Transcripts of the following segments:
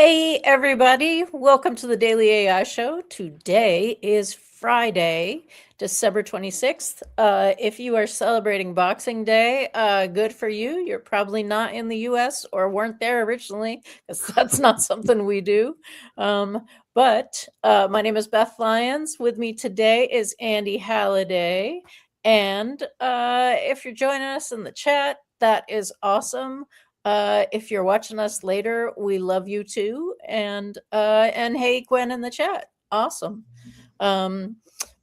Hey, everybody. Welcome to the Daily AI Show. Today is Friday, December 26th. If you are celebrating Boxing Day, good for you. You're probably not in the US or weren't there originally, because that's not something we do. But my name is Beth Lyons. With me today is Andy Halliday. And if you're joining us in the chat, that is awesome. If you're watching us later, we love you too. And hey, Gwen in the chat, awesome.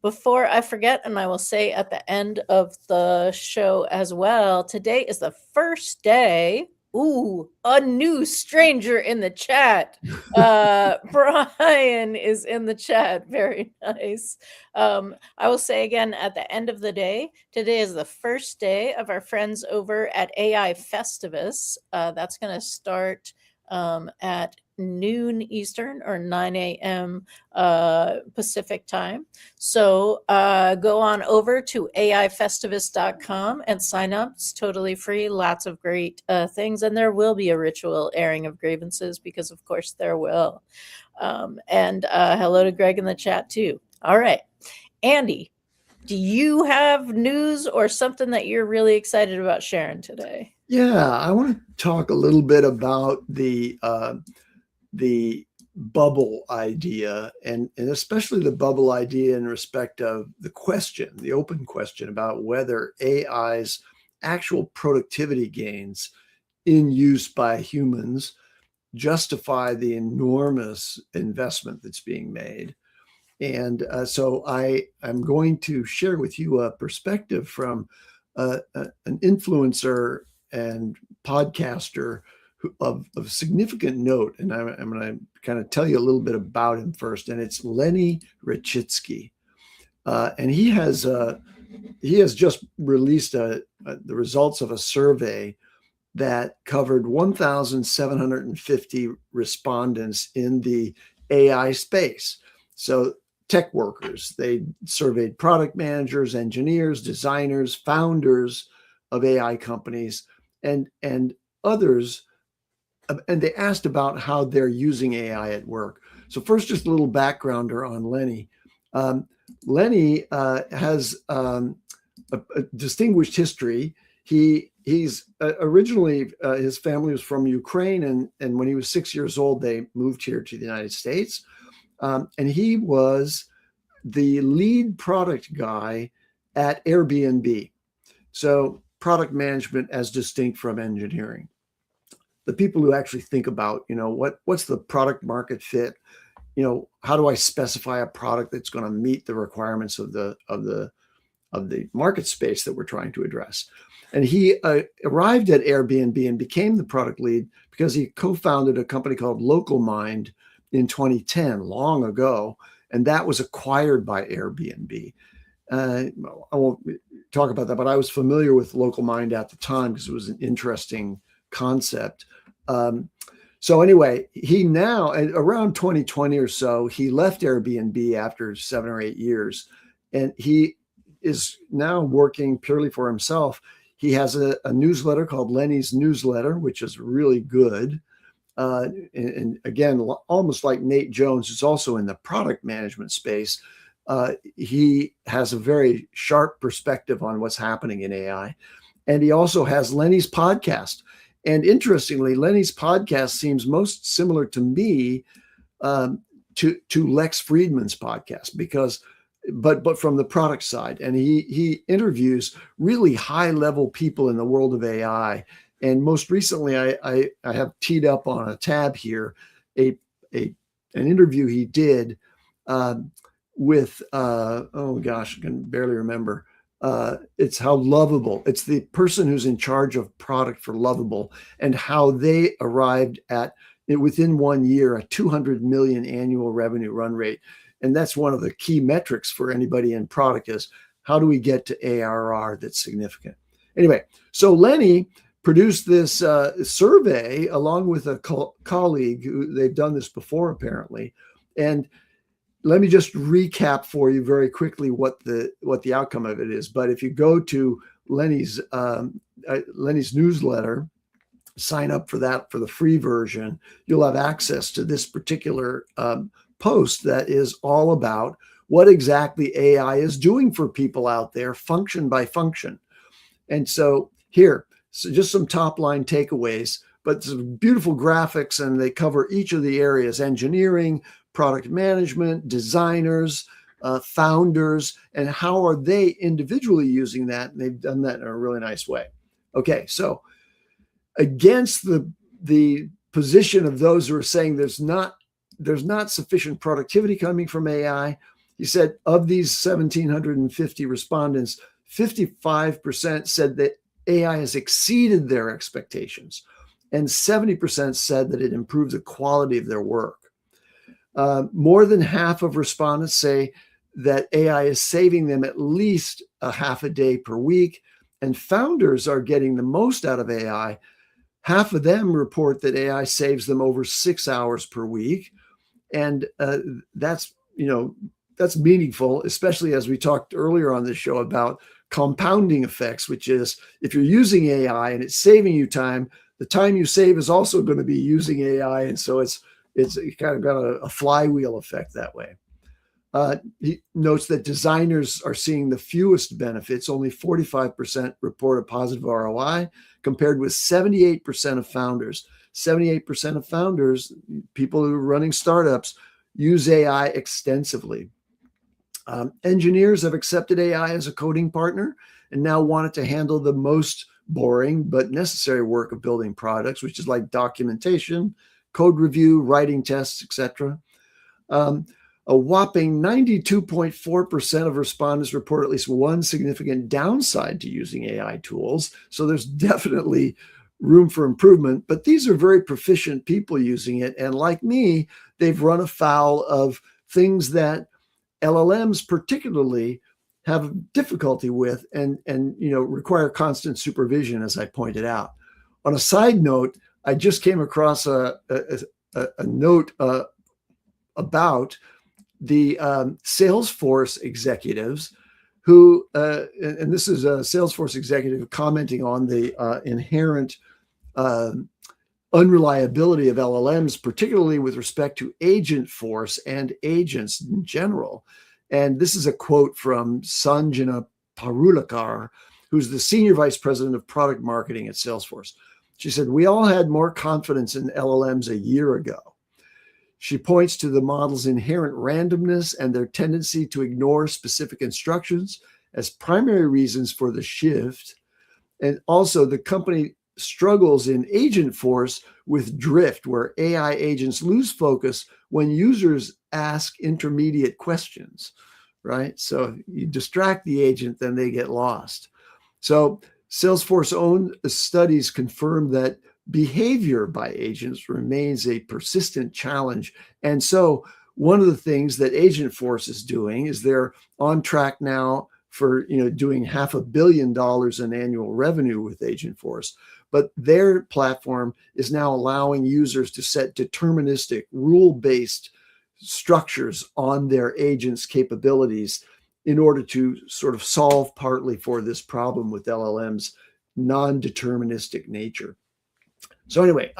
Before I forget, and I will say at the end of the show as well, today is the first day. Ooh, a new stranger in the chat. Brian is in the chat. Very nice. I will say again at the end of the day, today is the first day of our friends over at AI Festivus. That's going to start at noon Eastern or 9 a.m. Pacific time. So go on over to aifestivus.com and sign up. It's totally free. Lots of great things. And there will be a ritual airing of grievances because, of course, there will. And hello to Greg in the chat, too. All right. Andy, do you have news or something that you're really excited about sharing today? Yeah, I want to talk a little bit about the bubble idea, and especially the bubble idea in respect of the open question about whether AI's actual productivity gains in use by humans justify the enormous investment that's being made. And so I'm going to share with you a perspective from an influencer and podcaster of significant note. And I'm going to kind of tell you a little bit about him first. And it's Lenny Rachitsky. And he has just released the results of a survey that covered 1,750 respondents in the AI space. So tech workers, they surveyed product managers, engineers, designers, founders of AI companies, and others, and they asked about how they're using AI at work. So first, just a little backgrounder on Lenny. Lenny has a distinguished history. He's originally his family was from Ukraine, and when he was 6 years old, they moved here to the United States, and he was the lead product guy at Airbnb. So product management as distinct from engineering. The people who actually think about, what's the product market fit? How do I specify a product that's going to meet the requirements of the market space that we're trying to address? And he arrived at Airbnb and became the product lead because he co-founded a company called Local Mind in 2010, long ago, and that was acquired by Airbnb. I won't talk about that, but I was familiar with Local Mind at the time because it was an interesting concept. So anyway, he now, around 2020 or so, he left Airbnb after 7 or 8 years, and he is now working purely for himself. He has a newsletter called Lenny's Newsletter, which is really good. And again, almost like Nate Jones, who's also in the product management space. He has a very sharp perspective on what's happening in AI. And he also has Lenny's podcast. And interestingly, Lenny's podcast seems most similar to me to Lex Friedman's podcast, because but from the product side. And he interviews really high level people in the world of AI. And most recently, I have teed up on a tab here an interview he did with oh gosh, I can barely remember. It's how Lovable. It's the person who's in charge of product for Lovable, and how they arrived at within 1 year a 200 million annual revenue run rate. And that's one of the key metrics for anybody in product is how do we get to ARR that's significant? Anyway, so Lenny produced this survey along with a colleague who they've done this before apparently. And let me just recap for you very quickly what the outcome of it is. But if you go to Lenny's newsletter, sign up for that for the free version, you'll have access to this particular post that is all about what exactly AI is doing for people out there, function by function. And so here, so just some top line takeaways, but some beautiful graphics, and they cover each of the areas: engineering, product management, designers, founders, and how are they individually using that. And they've done that in a really nice way. Okay, so against the position of those who are saying there's not sufficient productivity coming from AI, he said of these 1,750 respondents, 55% said that AI has exceeded their expectations, and 70% said that it improved the quality of their work. More than half of respondents say that AI is saving them at least a half a day per week, and founders are getting the most out of AI. Half of them report that AI saves them over 6 hours per week, and that's that's meaningful, especially as we talked earlier on the show about compounding effects, which is if you're using AI and it's saving you time, the time you save is also going to be using AI, and so it's kind of got a flywheel effect that way. He notes that designers are seeing the fewest benefits. Only 45% report a positive ROI, compared with 78% of founders. 78% of founders, people who are running startups, use AI extensively. Engineers have accepted AI as a coding partner and now want it to handle the most boring but necessary work of building products, which is like documentation, code review, writing tests, etc. A whopping 92.4% of respondents report at least one significant downside to using AI tools. So there's definitely room for improvement, but these are very proficient people using it. And like me, they've run afoul of things that LLMs particularly have difficulty with and require constant supervision, as I pointed out. On a side note, I just came across a note about the Salesforce executives who, and this is a Salesforce executive commenting on the inherent unreliability of LLMs, particularly with respect to agent force and agents in general. And this is a quote from Sanjana Parulakar, who's the senior vice president of product marketing at Salesforce. She said, "We all had more confidence in LLMs a year ago." She points to the model's inherent randomness and their tendency to ignore specific instructions as primary reasons for the shift. And also, the company struggles in agent force with drift, where AI agents lose focus when users ask intermediate questions, right? So if you distract the agent, then they get lost. So Salesforce own studies confirm that behavior by agents remains a persistent challenge. And so one of the things that Agent Force is doing is they're on track now for doing $500 million in annual revenue with Agent Force. But their platform is now allowing users to set deterministic, rule-based structures on their agents' capabilities in order to sort of solve partly for this problem with LLM's non-deterministic nature. So anyway,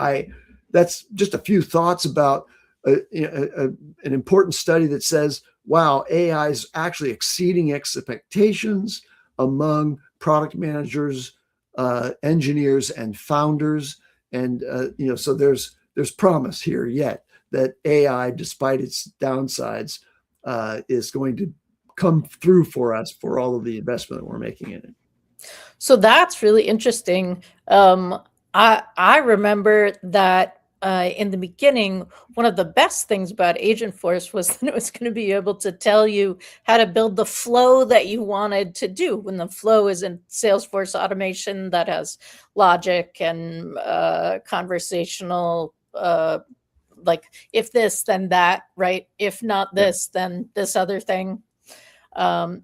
that's just a few thoughts about an important study that says, wow, AI is actually exceeding expectations among product managers, engineers, and founders. And so there's promise here yet that AI, despite its downsides, is going to come through for us for all of the investment that we're making in it. So that's really interesting. I remember that in the beginning, one of the best things about Agent Force was that it was going to be able to tell you how to build the flow that you wanted to do. When the flow is in Salesforce automation that has logic and conversational, like if this, then that, right? If not this, then this other thing. And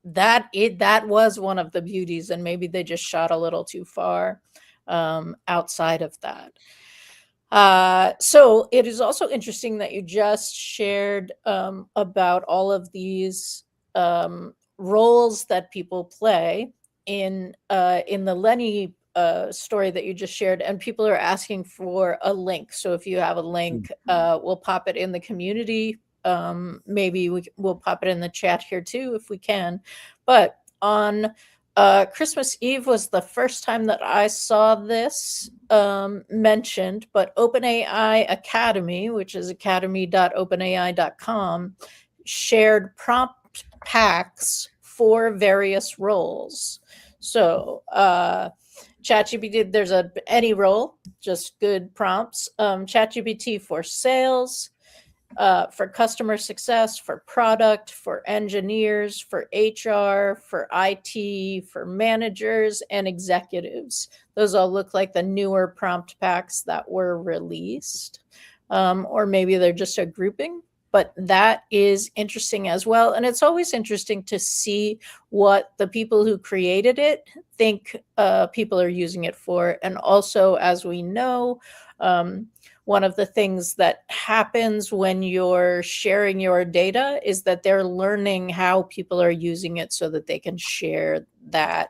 that was one of the beauties, and maybe they just shot a little too far outside of that. So it is also interesting that you just shared about all of these roles that people play in the Lenny story that you just shared, and people are asking for a link. So if you have a link, we'll pop it in the community. Maybe we'll pop it in the chat here too if we can. But on Christmas Eve was the first time that I saw this mentioned, but OpenAI Academy, which is academy.openai.com, shared prompt packs for various roles. So ChatGPT, there's any role, just good prompts. ChatGPT for sales, for customer success, for product, for engineers, for HR, for IT, for managers, and executives. Those all look like the newer prompt packs that were released. Or maybe they're just a grouping, but that is interesting as well. And it's always interesting to see what the people who created it think people are using it for. And also, as we know, one of the things that happens when you're sharing your data is that they're learning how people are using it so that they can share that.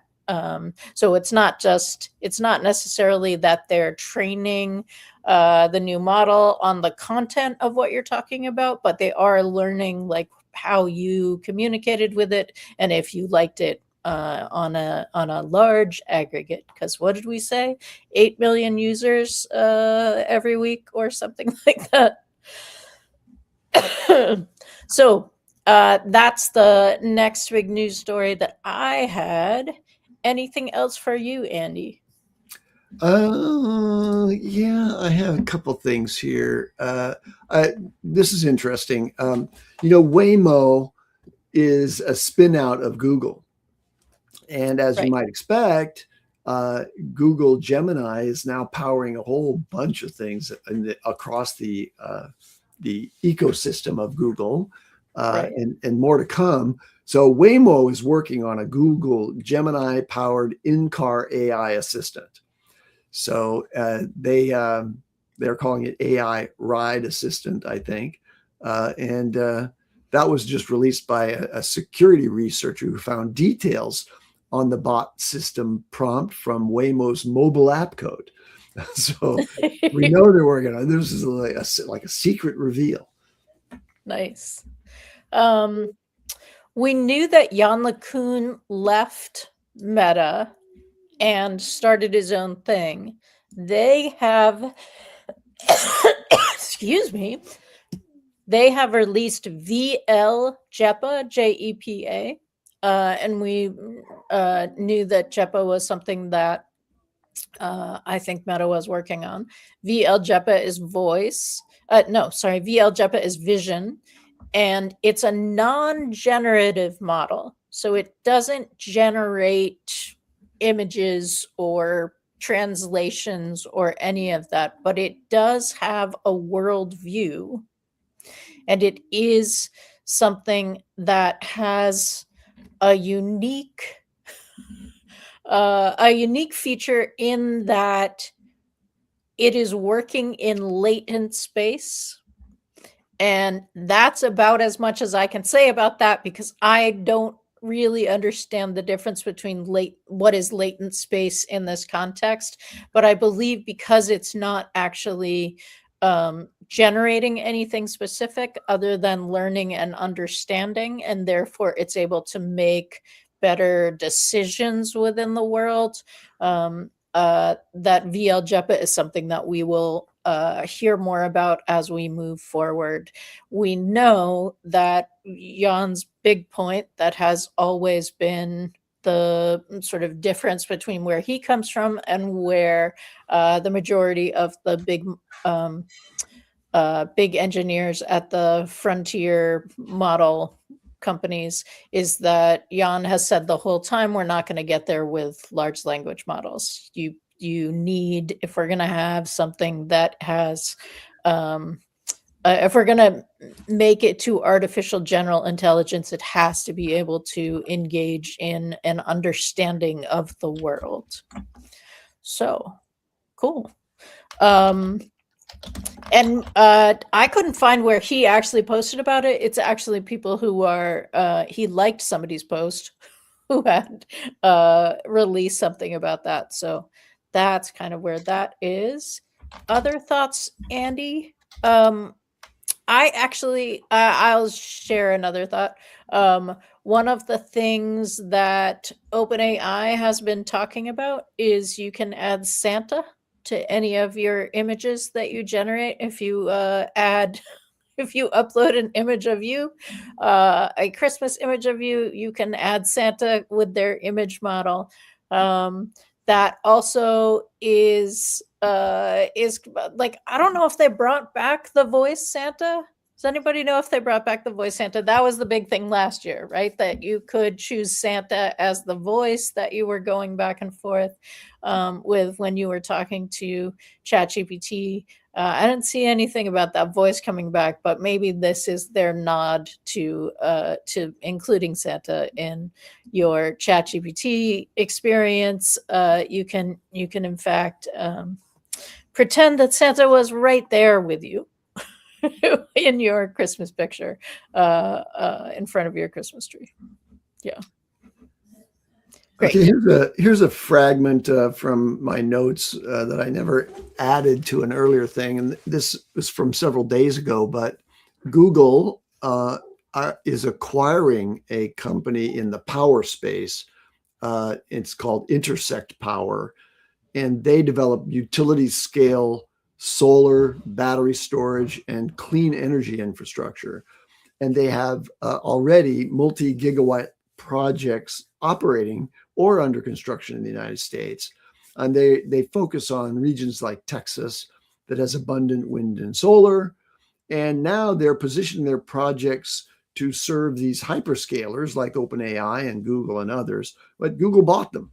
So it's not necessarily that they're training the new model on the content of what you're talking about, but they are learning like how you communicated with it and if you liked it on a large aggregate. Because what did we say? 8 million users every week or something like that. So that's the next big news story that I had. Anything else for you, Andy? Yeah, I have a couple things here. This is interesting. Waymo is a spin out of Google. And as you might expect, Google Gemini is now powering a whole bunch of things across the ecosystem of Google, and more to come. So Waymo is working on a Google Gemini powered in-car AI assistant. So they're calling it AI Ride Assistant, I think. And that was just released by a security researcher who found details on the bot system prompt from Waymo's mobile app code. So we know they're working on this. Is like a secret reveal. Nice. We knew that Jan LeCun left Meta and started his own thing. They have, excuse me, they have released VL JEPA, JEPA, and we knew that JEPA was something that I think Meta was working on. VL JEPA is voice. VL JEPA is vision, and it's a non-generative model. So it doesn't generate images or translations or any of that, but it does have a worldview, and it is something that has a unique feature in that it is working in latent space. And that's about as much as I can say about that, because I don't really understand the difference between what is latent space in this context. But I believe because it's not actually generating anything specific other than learning and understanding, and therefore it's able to make better decisions within the world, that VL JEPA is something that we will hear more about as we move forward. We know that Jan's big point that has always been the sort of difference between where he comes from and where the majority of the big engineers at the frontier model companies is that Jan has said the whole time, we're not going to get there with large language models. You need, if we're going to have something that has, if we're going to make it to artificial general intelligence, it has to be able to engage in an understanding of the world. So cool. And I couldn't find where he actually posted about it. It's actually people who are, he liked somebody's post who had released something about that. So that's kind of where that is. Other thoughts, Andy? I actually, I'll share another thought. One of the things that OpenAI has been talking about is you can add Santa to any of your images that you generate. If you if you upload an image of you, a Christmas image of you, you can add Santa with their image model. That also is like, I don't know if they brought back the voice Santa. Does anybody know if they brought back the voice Santa? That was the big thing last year, right? That you could choose Santa as the voice that you were going back and forth with when you were talking to ChatGPT. I didn't see anything about that voice coming back, but maybe this is their nod to including Santa in your ChatGPT experience. You can in fact pretend that Santa was right there with you in your Christmas picture in front of your Christmas tree. Yeah. Great. Okay, here's a fragment from my notes that I never added to an earlier thing, and this was from several days ago. But Google is acquiring a company in the power space. It's called Intersect Power, and they develop utility scale solar, battery storage, and clean energy infrastructure. And they have already multi-gigawatt projects operating or under construction in the United States. And they focus on regions like Texas that has abundant wind and solar. And now they're positioning their projects to serve these hyperscalers like OpenAI and Google and others. But Google bought them,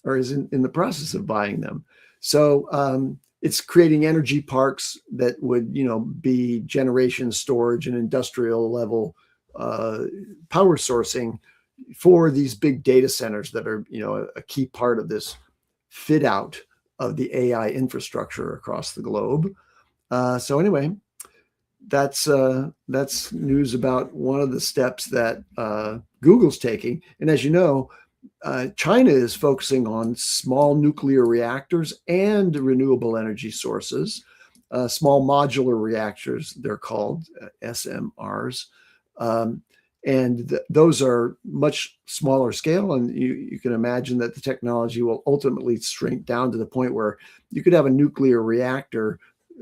or is in the process of buying them. So it's creating energy parks that would, be generation, storage, and industrial level power sourcing for these big data centers that are, a key part of this fit out of the AI infrastructure across the globe. So anyway, that's news about one of the steps that Google's taking. And as you know, China is focusing on small nuclear reactors and renewable energy sources, small modular reactors, they're called SMRs. And those are much smaller scale. And you can imagine that the technology will ultimately shrink down to the point where you could have a nuclear reactor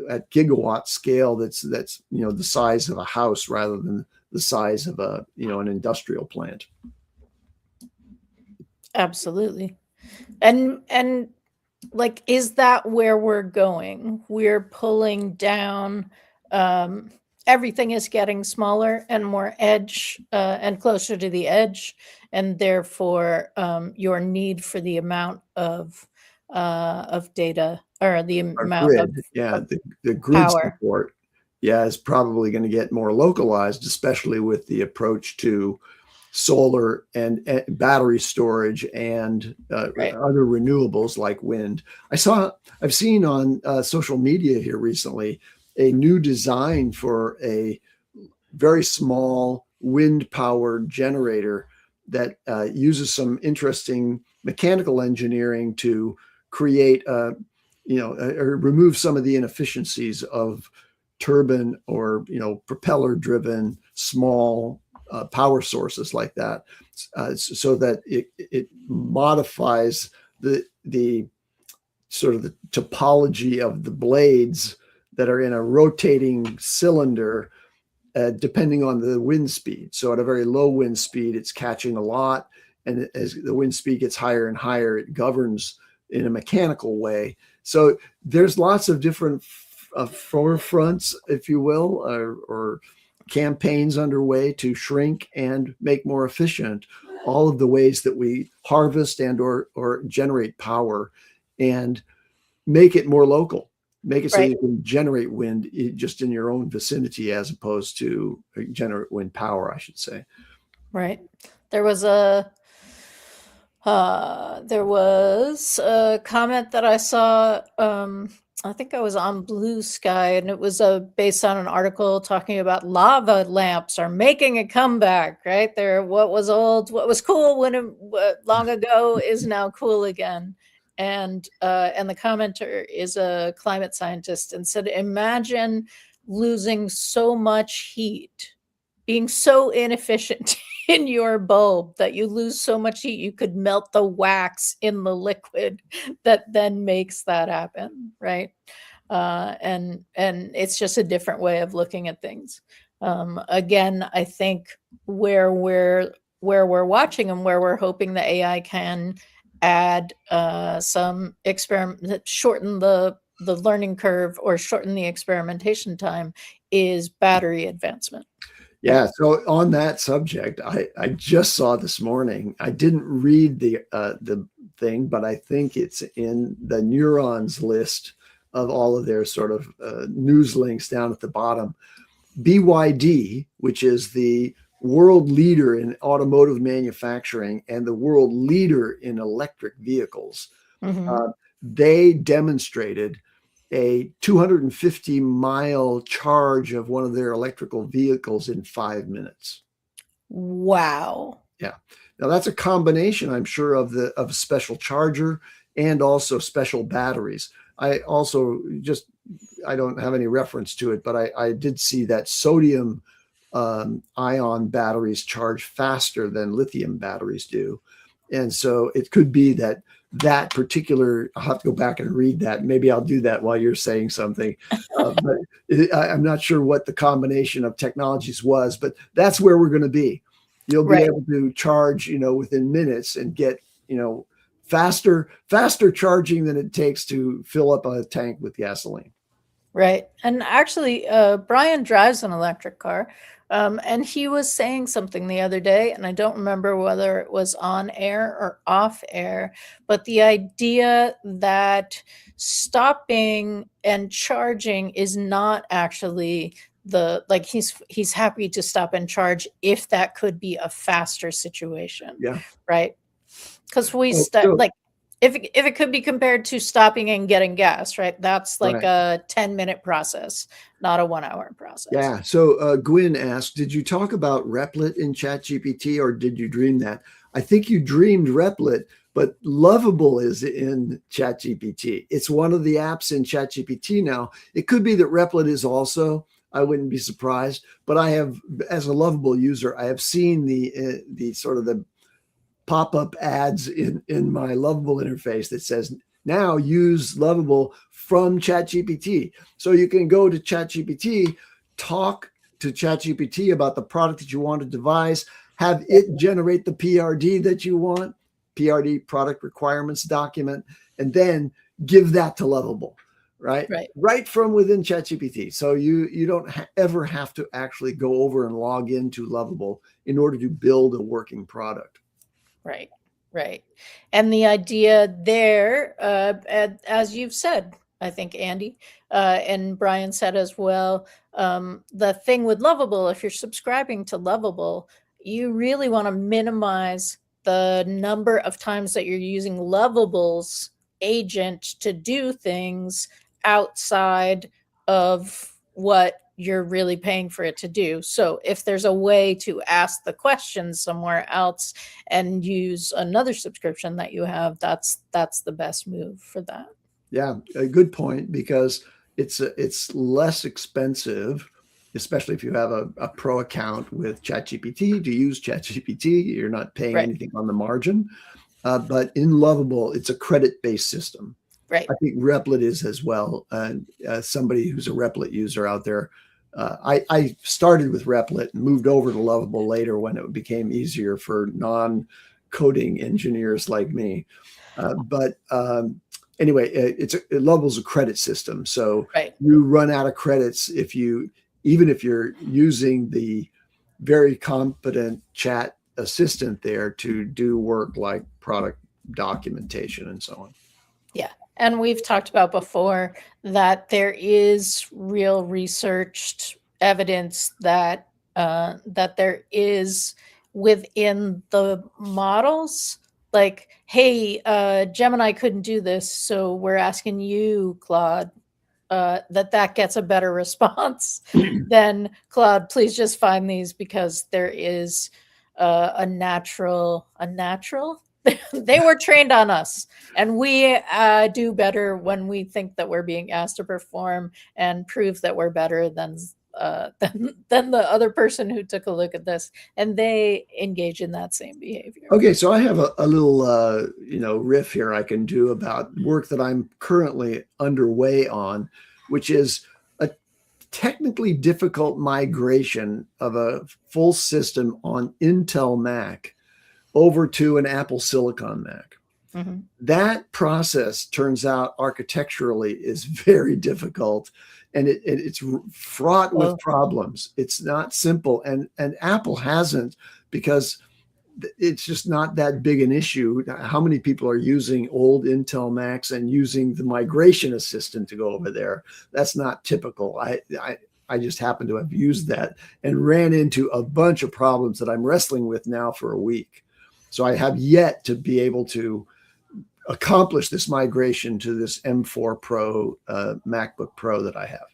at gigawatt scale that's the size of a house rather than the size of an industrial plant. Absolutely. And like, is that where we're going? We're pulling down, everything is getting smaller and more edge and closer to the edge, and therefore your need for the amount of data, or the amount grid, of the grid power. support, is probably going to get more localized, especially with the approach to solar and battery storage and Right. other renewables like wind. I've seen on social media here recently a new design for a very small wind powered generator that uses some interesting mechanical engineering to create or remove some of the inefficiencies of turbine or propeller driven small power sources like that, so that it modifies the sort of the topology of the blades that are in a rotating cylinder, depending on the wind speed. So at a very low wind speed, it's catching a lot, and as the wind speed gets higher and higher, it governs in a mechanical way. So there's lots of different forefronts, if you will, or campaigns underway to shrink and make more efficient all of the ways that we harvest and or generate power, and make it more local. Make it so you can generate wind just in your own vicinity, as opposed to generate wind power, I should say. Right. There was a comment that I saw. I think I was on Blue Sky, and it was based on an article talking about lava lamps are making a comeback. Right there, what was cool when long ago is now cool again. and the commenter is a climate scientist, and said, imagine losing so much heat, being so inefficient in your bulb that you lose so much heat you could melt the wax in the liquid that then makes that happen, right? And it's just a different way of looking at things. Again, I think where we're watching and where we're hoping the AI can add some experiment, shorten the learning curve or shorten the experimentation time, is battery advancement. Yeah. So on that subject, I just saw this morning. I didn't read the thing, but I think it's in the neurons list of all of their sort of news links down at the bottom. BYD, which is the world leader in automotive manufacturing and the world leader in electric vehicles, Mm-hmm. they demonstrated a 250-mile charge of one of their electrical vehicles in 5 minutes. Wow. Yeah. Now that's a combination, I'm sure, of a special charger and also special batteries. I also just, I don't have any reference to it, but I did see that sodium ion batteries charge faster than lithium batteries do. And so it could be that particular, I'll have to go back and read that. Maybe I'll do that while you're saying something. But I'm not sure what the combination of technologies was, but that's where we're going to be. You'll be Right. able to charge, within minutes and get, faster charging than it takes to fill up a tank with gasoline. Right. And actually, Brian drives an electric car. And he was saying something the other day, and I don't remember whether it was on air or off air, but the idea that stopping and charging is not actually like he's happy to stop and charge if that could be a faster situation, Yeah. right? Because So, like if it could be compared to stopping and getting gas, right? That's like right. a 10-minute process, not a 1 hour process. Yeah. So Gwyn asked, did you talk about Replit in ChatGPT or did you dream that? I think you dreamed Replit, but Lovable is in ChatGPT. It's one of the apps in ChatGPT now. It could be that Replit is also. I wouldn't be surprised. But I have, as a Lovable user, I have seen the sort of the pop-up ads in my Lovable interface that says now use Lovable from ChatGPT. So you can go to ChatGPT, talk to ChatGPT about the product that you want to devise, have it generate the PRD that you want, PRD product requirements document, and then give that to Lovable, right? Right. Right from within ChatGPT. So you don't ever have to actually go over and log into Lovable in order to build a working product. Right. Right. And the idea there, as you've said, I think, Andy, and Brian said as well, the thing with Lovable, if you're subscribing to Lovable, you really want to minimize the number of times that you're using Lovable's agent to do things outside of what you're really paying for it to do. So if there's a way to ask the questions somewhere else and use another subscription that you have, that's the best move for that. Yeah, a good point, because it's less expensive, especially if you have a pro account with ChatGPT, to use ChatGPT. You're not paying Right. anything on the margin. But in Lovable, it's a credit-based system. Right. I think Replit is as well. Somebody who's a Replit user out there, I started with Replit and moved over to Lovable later when it became easier for non-coding engineers like me. But anyway, Lovable's a credit system, so Right. you run out of credits even if you're using the very competent chat assistant there to do work like product documentation and so on. Yeah. And we've talked about before that there is real researched evidence that that there is within the models, like, hey, Gemini couldn't do this, so we're asking you, Claude, that gets a better response than Claude. Please just find these, because there is a natural They were trained on us, and we do better when we think that we're being asked to perform and prove that we're better than the other person who took a look at this, and they engage in that same behavior. Okay, so I have a little riff here I can do about work that I'm currently underway on, which is a technically difficult migration of a full system on Intel Mac over to an Apple Silicon Mac. Mm-hmm. That process, turns out, architecturally is very difficult, and it's fraught with problems. It's not simple, and Apple hasn't, because it's just not that big an issue. How many people are using old Intel Macs and using the migration assistant to go over there? That's not typical. I just happen to have used that and ran into a bunch of problems that I'm wrestling with now for a week. So I have yet to be able to accomplish this migration to this M4 Pro MacBook Pro that I have.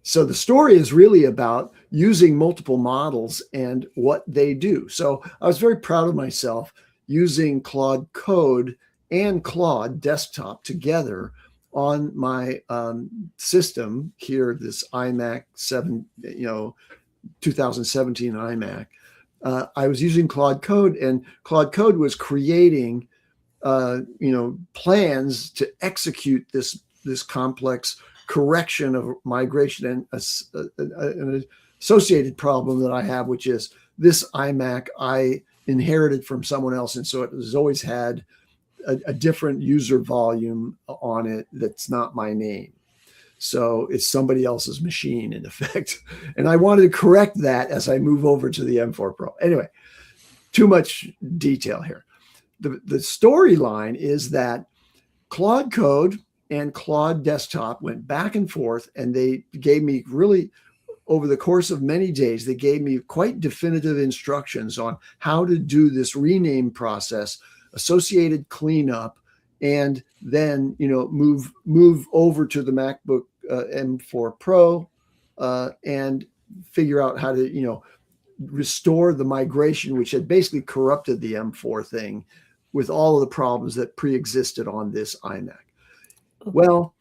So the story is really about using multiple models and what they do. So I was very proud of myself using Claude Code and Claude Desktop together on my system here, this iMac 7, 2017 iMac. I was using Claude Code, and Claude Code was creating, plans to execute this complex correction of migration and an associated problem that I have, which is this iMac I inherited from someone else, and so it has always had a different user volume on it that's not my name. So it's somebody else's machine, in effect. And I wanted to correct that as I move over to the M4 Pro. Anyway, too much detail here. The storyline is that Claude Code and Claude Desktop went back and forth, and they gave me really, over the course of many days, they gave me quite definitive instructions on how to do this rename process, associated cleanup, and then move over to the MacBook M4 Pro and figure out how to restore the migration, which had basically corrupted the M4 thing with all of the problems that pre-existed on this iMac. Well,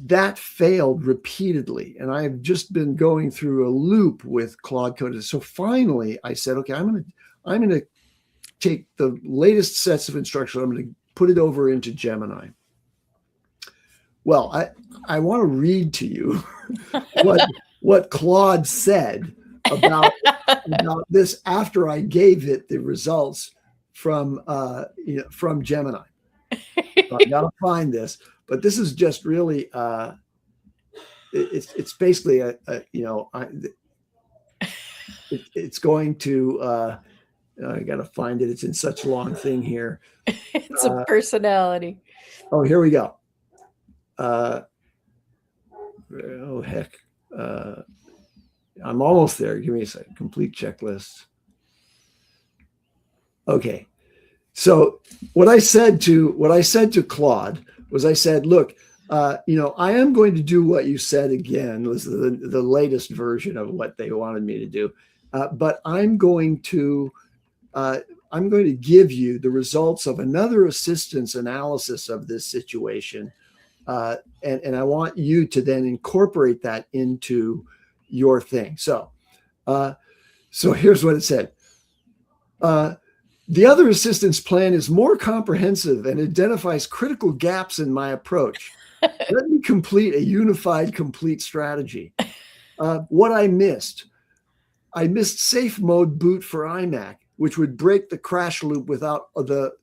that failed repeatedly, and I've just been going through a loop with Claude Code. So finally, I said, okay, I'm going to take the latest sets of instructions. I'm going to put it over into Gemini. Well, I want to read to you what Claude said about this after I gave it the results from Gemini. So I gotta find this, but this is just really it's basically it's going to I gotta find it. It's in such a long thing here. It's a personality. Oh, here we go. Oh heck. I'm almost there. Give me a second. Complete checklist. Okay. So what I said to Claude was, I said, look, I am going to do what you said again. Was the latest version of what they wanted me to do. But I'm going to give you the results of another assistance analysis of this situation. And I want you to then incorporate that into your thing. So here's what it said. The other assistance plan is more comprehensive and identifies critical gaps in my approach. Let me complete a unified, complete strategy. What I missed safe mode boot for iMac, which would break the crash loop without the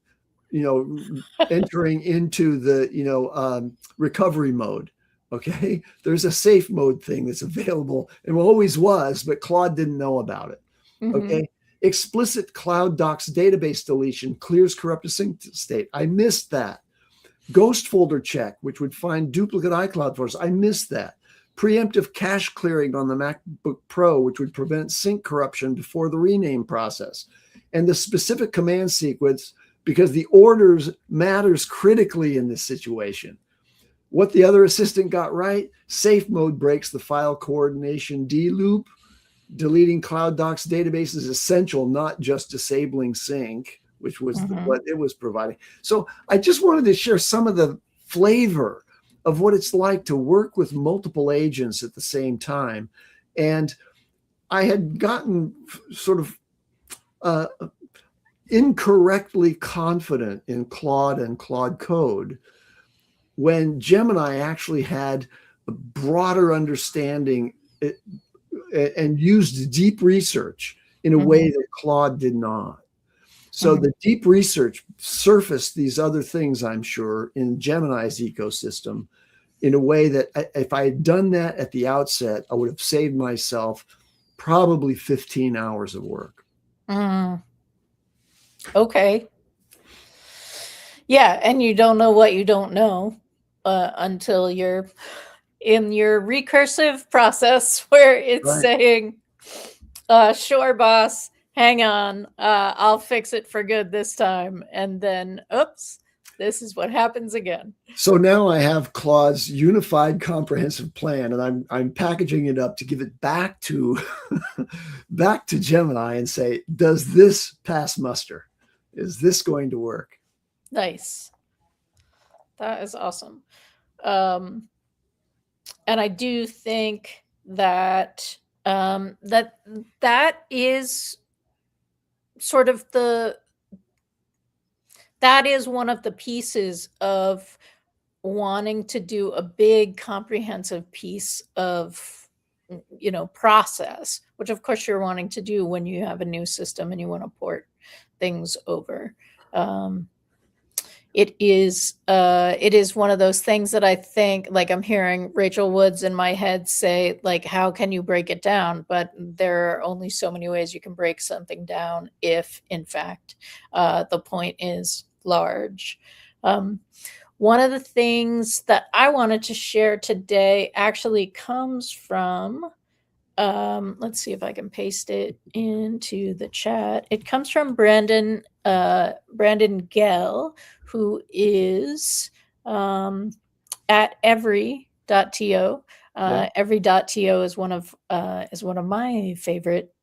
entering into the recovery mode. Okay, there's a safe mode thing that's available and always was, but Claude didn't know about it. Mm-hmm. Okay, explicit Cloud Docs database deletion clears corrupted sync state. I missed that. Ghost folder check, which would find duplicate iCloud folders. I missed that. Preemptive cache clearing on the MacBook Pro, which would prevent sync corruption before the rename process. And the specific command sequence, because the orders matters critically in this situation. What the other assistant got right: safe mode breaks the file coordination D loop. Deleting Cloud Docs database is essential, not just disabling sync. which was Mm-hmm. what it was providing. So I just wanted to share some of the flavor of what it's like to work with multiple agents at the same time. And I had gotten sort of uh, incorrectly confident in Claude and Claude Code when Gemini actually had a broader understanding and used deep research in a way Mm-hmm. that Claude did not. So Mm-hmm. the deep research surfaced these other things, I'm sure, in Gemini's ecosystem in a way that if I had done that at the outset, I would have saved myself probably 15 hours of work. Mm. Okay. Yeah, and you don't know what you don't know until you're in your recursive process where it's Right. saying, sure, boss, hang on, I'll fix it for good this time. And then, oops, this is what happens again. So now I have Claude's unified comprehensive plan, and I'm packaging it up to give it back to back to Gemini and say, does this pass muster? Is this going to work? Nice. That is awesome. Um, and I do think that that is sort of that is one of the pieces of wanting to do a big comprehensive piece of process, which of course you're wanting to do when you have a new system and you want to port things over. It is one of those things that I think, like, I'm hearing Rachel Woods in my head say, like, how can you break it down? But there are only so many ways you can break something down if in fact the point is large. One of the things that I wanted to share today actually comes from, let's see if I can paste it into the chat. It comes from Brandon Gell, who is at every.to. Yeah. Every.to is one of my favorite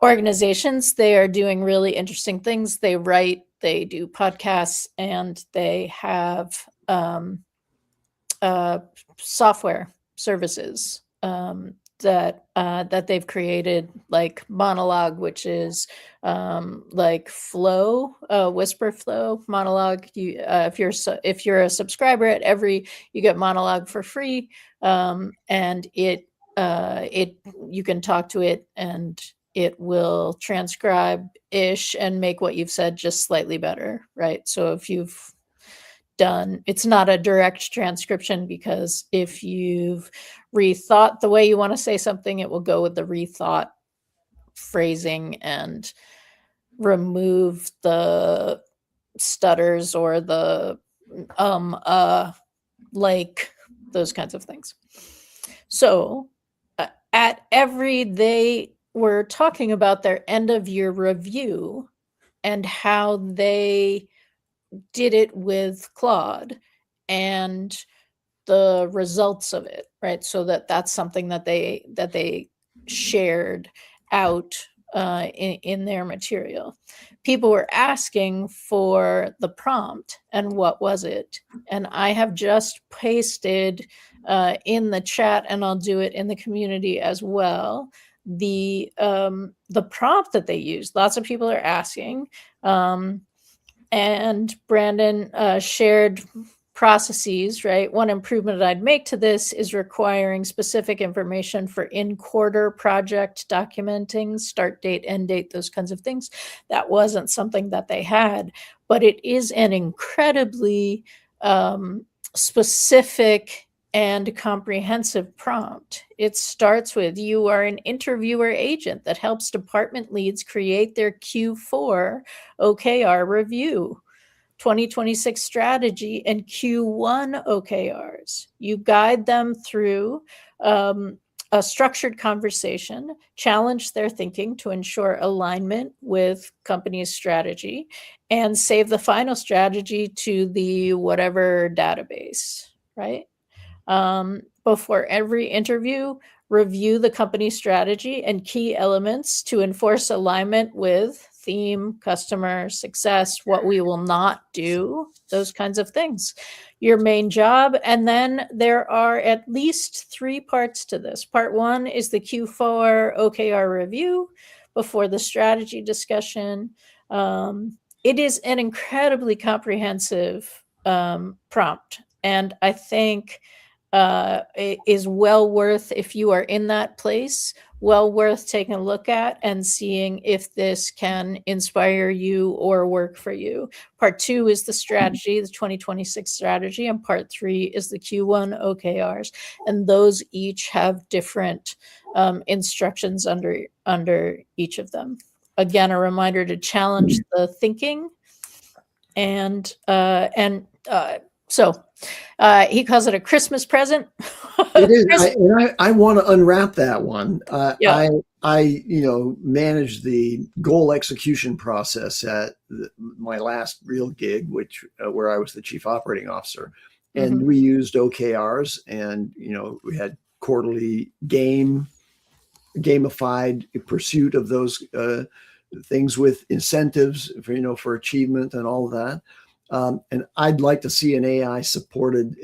organizations. They are doing really interesting things. They write, they do podcasts, and they have software services that they've created, like Monologue, which is like Flow, Whisper Flow Monologue. You, if you're a subscriber at Every, you get Monologue for free, and it you can talk to it and it will transcribe ish and make what you've said just slightly better, right? So if you've done, it's not a direct transcription, because if you've rethought the way you want to say something, it will go with the rethought phrasing and remove the stutters or the like those kinds of things. So at Every, they were talking about their end of year review and how they did it with Claude and the results of it, right? So that's something that they shared out in their material. People were asking for the prompt and what was it, and I have just pasted in the chat, and I'll do it in the community as well, the prompt that they used. Lots of people are asking, and Brandon shared processes, right? One improvement I'd make to this is requiring specific information for in-quarter project documenting, start date, end date, those kinds of things. That wasn't something that they had, but it is an incredibly specific and comprehensive prompt. It starts with, you are an interviewer agent that helps department leads create their Q4 OKR review, 2026 strategy, and Q1 OKRs. You guide them through a structured conversation, challenge their thinking to ensure alignment with company's strategy, and save the final strategy to the whatever database, right? Before every interview, review the company strategy and key elements to enforce alignment with theme, customer success, what we will not do, those kinds of things. Your main job. And then there are at least 3 parts to this. Part 1 is the Q4 OKR review before the strategy discussion. It is an incredibly comprehensive prompt. And I think it is well worth, if you are in that place, well worth taking a look at and seeing if this can inspire you or work for you. Part 2 is the strategy, the 2026 strategy, and part 3 is the Q1 OKRs. And those each have different instructions under each of them. Again, a reminder to challenge the thinking. And so he calls it a Christmas present. It is. I want to unwrap that one. Yeah. I managed the goal execution process at my last real gig, where I was the chief operating officer, and we used OKRs, and we had quarterly gamified pursuit of those things with incentives for achievement and all of that. And I'd like to see an AI supported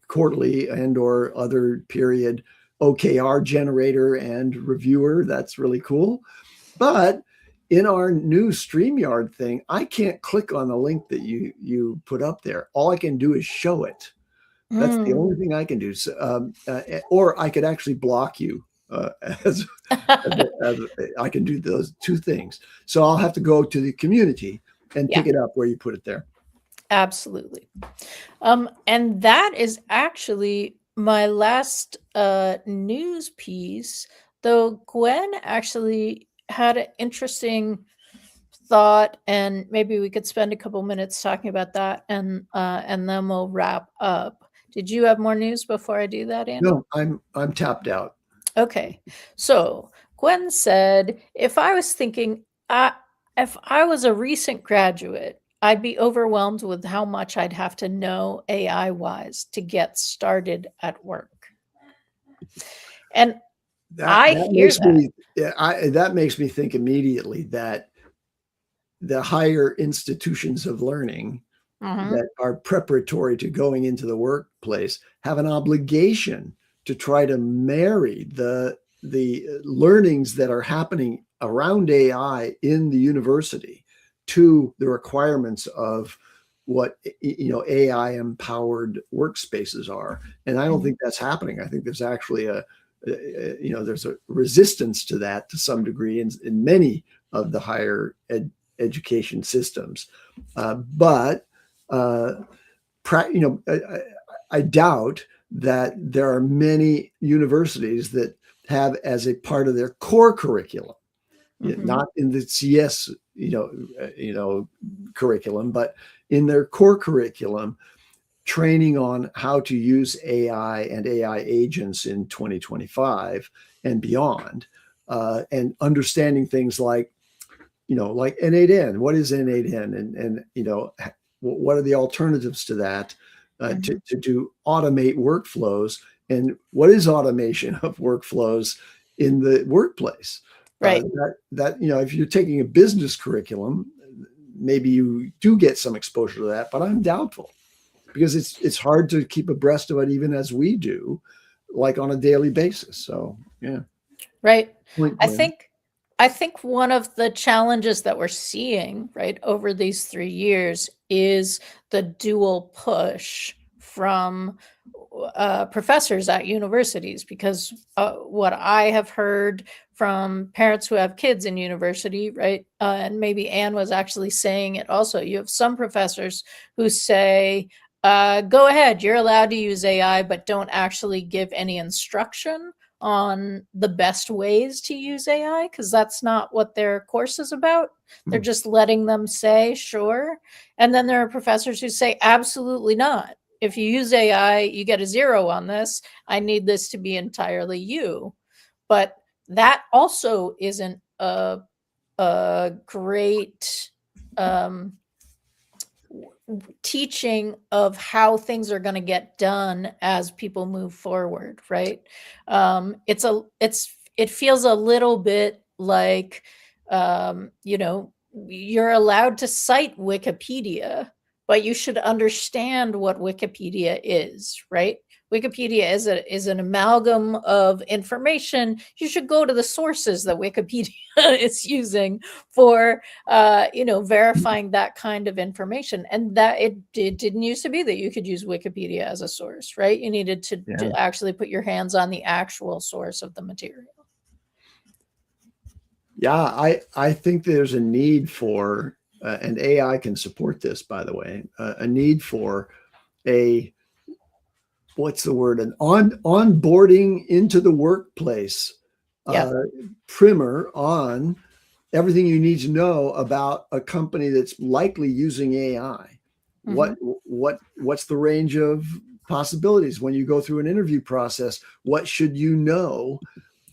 quarterly and or other period OKR generator and reviewer. That's really cool. But in our new StreamYard thing, I can't click on the link that you put up there. All I can do is show it. That's the only thing I can do. So, or I could actually block you. As I can do those 2 things. So I'll have to go to the community and pick it up where you put it there. Absolutely. And that is actually my last news piece, though Gwen actually had an interesting thought, and maybe we could spend a couple minutes talking about that, and then we'll wrap up. Did you have more news before I do that, Andy? No, I'm tapped out. Okay. So Gwen said, if I was a recent graduate, I'd be overwhelmed with how much I'd have to know AI wise to get started at work. And that makes me think immediately that the higher institutions of learning that are preparatory to going into the workplace have an obligation to try to marry the learnings that are happening around AI in the university to the requirements of what AI empowered workspaces are. And I don't think that's happening. I think there's actually there's a resistance to that to some degree in many of the higher education systems. But I doubt that there are many universities that have as a part of their core curriculum, not in the CS, curriculum, but in their core curriculum, training on how to use AI and AI agents in 2025 and beyond, and understanding things like N8N. What is N8N? And what are the alternatives to that? To automate workflows, and what is automation of workflows in the workplace? Right. If you're taking a business curriculum, maybe you do get some exposure to that, but I'm doubtful because it's hard to keep abreast of it, even as we do, like on a daily basis. So yeah. Right. I think one of the challenges that we're seeing right over these 3 years is the dual push from professors at universities, because what I have heard from parents who have kids in university, right, and maybe Anne was actually saying it also, you have some professors who say, go ahead, you're allowed to use AI, but don't actually give any instruction on the best ways to use AI, because that's not what their course is about. They're just letting them say, sure. And then there are professors who say, absolutely not. If you use AI, you get a 0 on this. I need this to be entirely you. But that also isn't a great teaching of how things are going to get done as people move forward, right? It feels a little bit like You know, you're allowed to cite Wikipedia, but you should understand what Wikipedia is, right? Wikipedia is an amalgam of information. You should go to the sources that Wikipedia is using for, you know, verifying that kind of information. And that it didn't used to be that you could use Wikipedia as a source, right? You needed Yeah. to actually put your hands on the actual source of the material. Yeah, I think there's a need for, and AI can support this, by the way, a need for a, what's the word, an onboarding into the workplace Yeah. uh, primer on everything you need to know about a company that's likely using AI. Mm-hmm. What's the range of possibilities when you go through an interview process? What should you know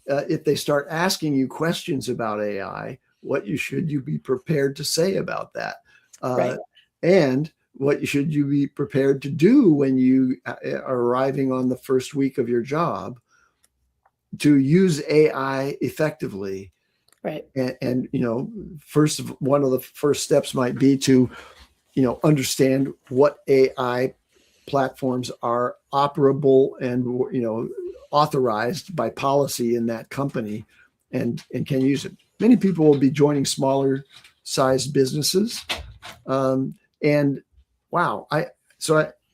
if they start asking you questions about AI? What should you be prepared to say about that? Right. And what should you be prepared to do when you are arriving on the first week of your job to use AI effectively? Right. And you know, one of the first steps might be to, you know, understand what AI platforms are operable and, you know, authorized by policy in that company, and can use it. Many people will be joining smaller sized businesses, and wow, I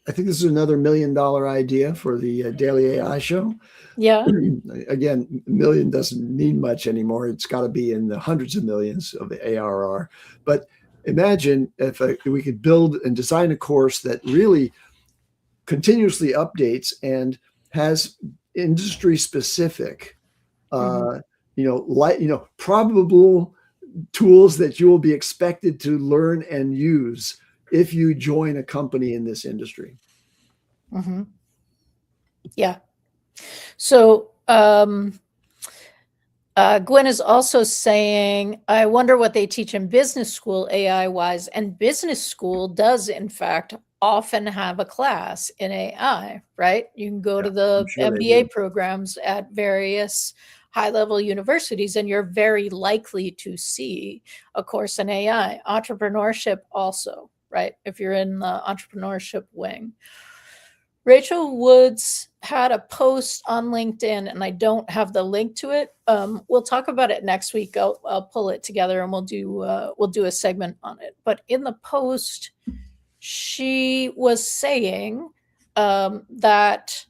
think this is another $1 million idea for the Daily AI Show. Yeah. Again, million doesn't mean much anymore. It's got to be in the hundreds of millions of the ARR. But imagine if we could build and design a course that really continuously updates and has industry specific, Mm-hmm. probable tools that you will be expected to learn and use if you join a company in this industry. Mm-hmm. Yeah. So Gwen is also saying, I wonder what they teach in business school AI wise. And business school does, in fact, often have a class in AI, right? You can go Yeah, to I'm the sure they MBA do. programs at various high level universities, and you're very likely to see a course in AI. Entrepreneurship, also, right? If you're in the entrepreneurship wing. Rachel Woods had a post on LinkedIn, and I don't have the link to it. We'll talk about it next week. I'll pull it together and we'll do a segment on it. But in the post, she was saying that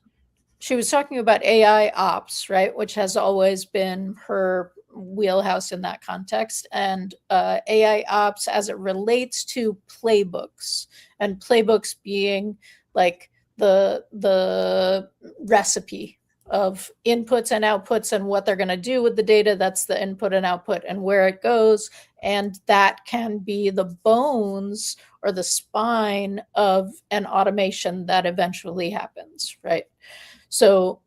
she was talking about AI ops, right, which has always been her wheelhouse in that context, and AI ops as it relates to playbooks, and playbooks being like the recipe of inputs and outputs and what they're going to do with the data. That's the input and output and where it goes, and that can be the bones or the spine of an automation that eventually happens, right? So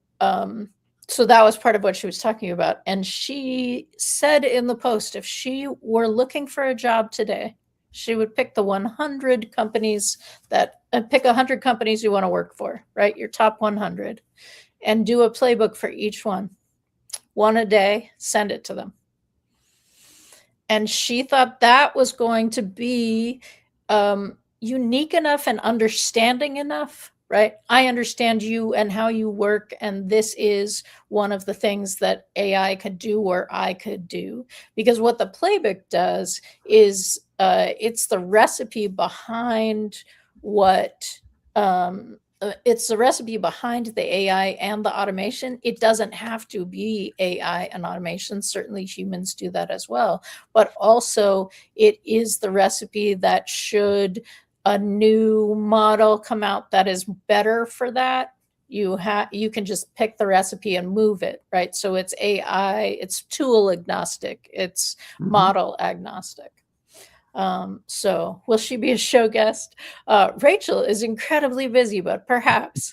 so that was part of what she was talking about. And she said in the post, if she were looking for a job today, she would pick the 100 companies that pick 100 companies you want to work for, right? Your top 100, and do a playbook for each one a day, send it to them. And she thought that was going to be unique enough and understanding enough, right? I understand you and how you work, and this is one of the things that AI could do or I could do. Because what the playbook does is it's the recipe behind what it's the recipe behind the AI and the automation. It doesn't have to be AI and automation. Certainly humans do that as well. But also it is the recipe that should a new model come out that is better for that, you can just pick the recipe and move it, right? So it's AI, it's tool agnostic, it's Mhm. model agnostic. So will she be a show guest? Rachel is incredibly busy, but perhaps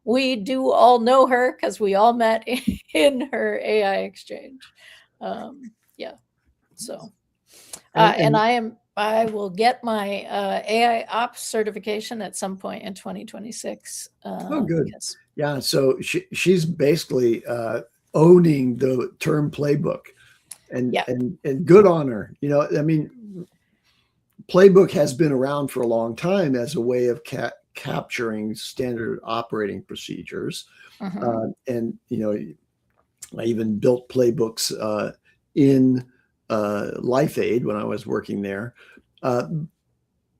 we do all know her because we all met in her AI exchange. Yeah. So, and And I will get my AI ops certification at some point in 2026 oh, good. because Yeah. So she's basically owning the term playbook. Yeah. and good on her. You know, I mean, Playbook has been around for a long time as a way of capturing standard operating procedures. Mm-hmm. And, you know, I even built playbooks in Life Aid when I was working there. Uh,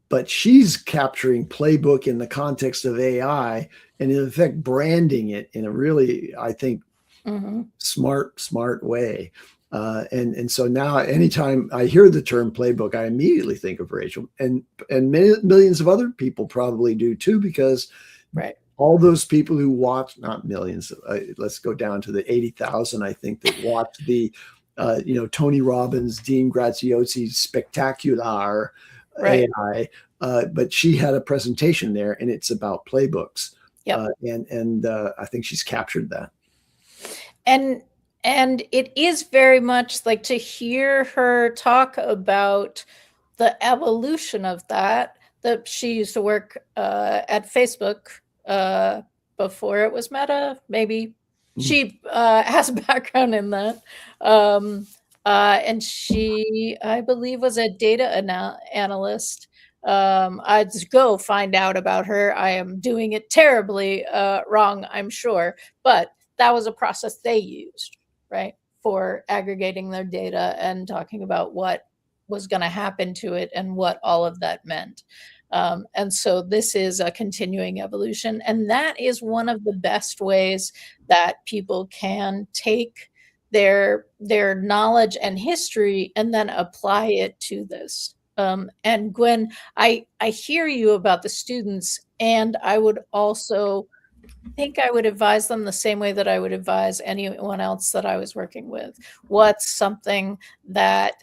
but she's capturing playbook in the context of AI and in effect branding it in a really, I think, Mm-hmm. smart way. And so now anytime I hear the term playbook, I immediately think of Rachel, and millions of other people probably do too, because Right. all those people who watch, not millions, let's go down to the 80,000, I think, that watch the, you know, Tony Robbins, Dean Graziosi's spectacular Right. AI, but she had a presentation there, and it's about playbooks, Yep. and I think she's captured that. And it is very much like, to hear her talk about the evolution of that. That she used to work at Facebook before it was Meta. Maybe she has a background in that. And she, I believe, was a data analyst. I'd go find out about her. I am doing it terribly wrong, I'm sure, but that was a process they used, right, for aggregating their data and talking about what was going to happen to it and what all of that meant. And so this is a continuing evolution, and that is one of the best ways that people can take their knowledge and history and then apply it to this. And Gwen, I hear you about the students, and I would also think I would advise them the same way that I would advise anyone else that I was working with. What's something that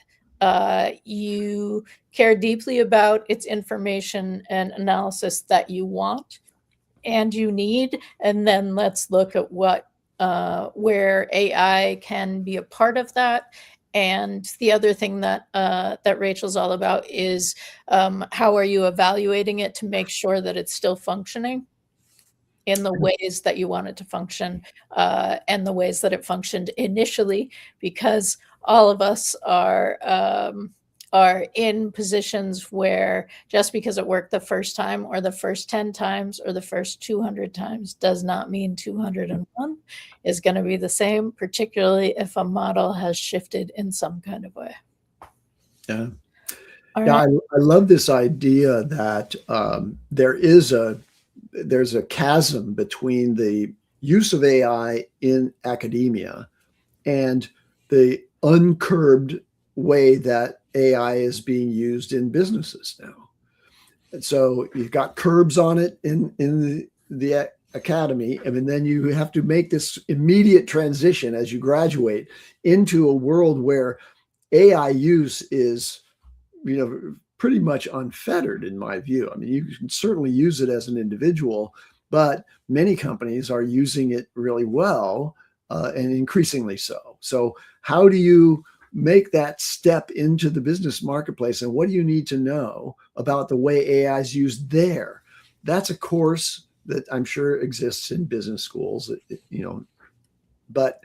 you care deeply about, its information and analysis that you want and you need, and then let's look at what where AI can be a part of that. And the other thing that that Rachel's all about is how are you evaluating it to make sure that it's still functioning in the ways that you want it to function, and the ways that it functioned initially, because all of us are in positions where just because it worked the first time or the first 10 times or the first 200 times does not mean 201 is going to be the same, particularly if a model has shifted in some kind of way. Yeah. All Yeah, right. I love this idea that there's a chasm between the use of AI in academia and the uncurbed way that AI is being used in businesses now. And so you've got curbs on it in the academy, and then you have to make this immediate transition as you graduate into a world where AI use is, you know, pretty much unfettered in my view. I mean, you can certainly use it as an individual, but many companies are using it really well, and increasingly so. So how do you make that step into the business marketplace, and what do you need to know about the way AI is used there? That's a course that I'm sure exists in business schools, you know, but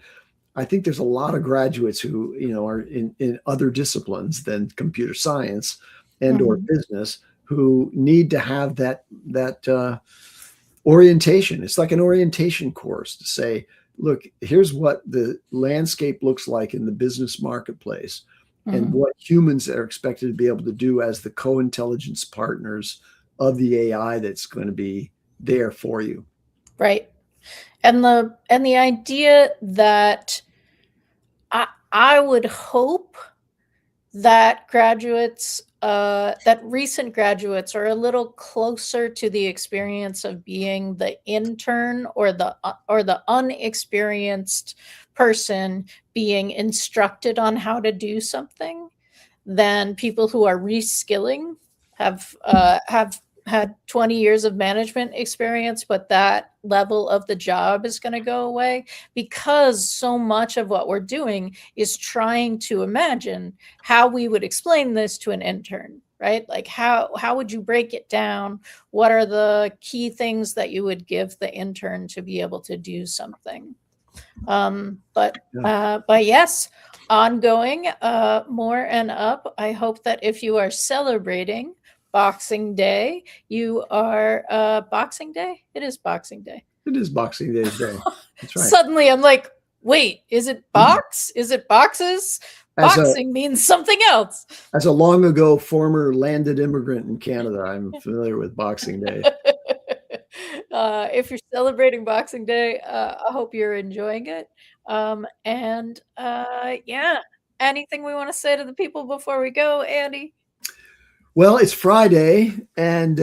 I think there's a lot of graduates who, you know, are in other disciplines than computer science and or Mhm. business, who need to have that orientation. It's like an orientation course to say, look, here's what the landscape looks like in the business marketplace, and Mhm. what humans are expected to be able to do as the co-intelligence partners of the AI that's going to be there for you. Right. And the idea that I would hope that graduates, that recent graduates are a little closer to the experience of being the intern or the unexperienced person being instructed on how to do something than people who are reskilling, have had 20 years of management experience, but that level of the job is going to go away, because so much of what we're doing is trying to imagine how we would explain this to an intern, right? Like how would you break it down? What are the key things that you would give the intern to be able to do something? But yes, ongoing, more and up. I hope that if you are celebrating Boxing Day, you are Boxing Day. It is Boxing Day. It is Boxing Day today. That's right. Suddenly, I'm like, wait, is it box? Is it boxes? Boxing means something else. As a long ago former landed immigrant in Canada, I'm familiar with Boxing Day. If you're celebrating Boxing Day, I hope you're enjoying it. Yeah, anything we want to say to the people before we go, Andy? Well, it's Friday, and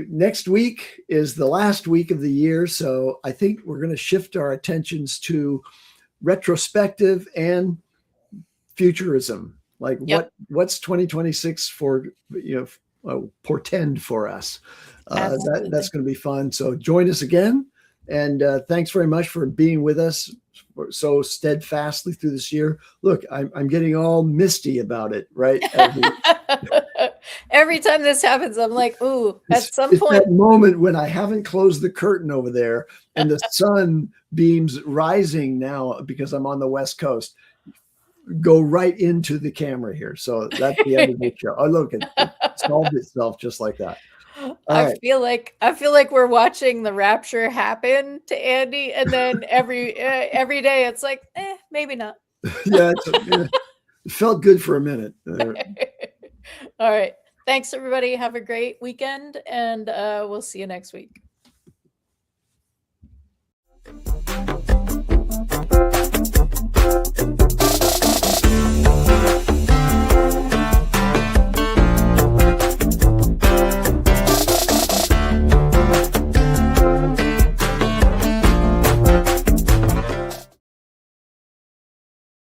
next week is the last week of the year. So I think we're going to shift our attentions to retrospective and futurism. Like what's 2026 for, portend for us. That's going to be fun. So join us again. And thanks very much for being with us so steadfastly through this year. Look, I'm getting all misty about it, right? Every time this happens, I'm like, ooh, at some point. That moment when I haven't closed the curtain over there and the sun beams rising now because I'm on the West Coast go right into the camera here. So that's the end of the show. Oh, look, it solved itself just like that. I feel like we're watching the rapture happen to Andy, and then every day it's like, maybe not. Yeah, it felt good for a minute. All right. Thanks, everybody. Have a great weekend, and we'll see you next week.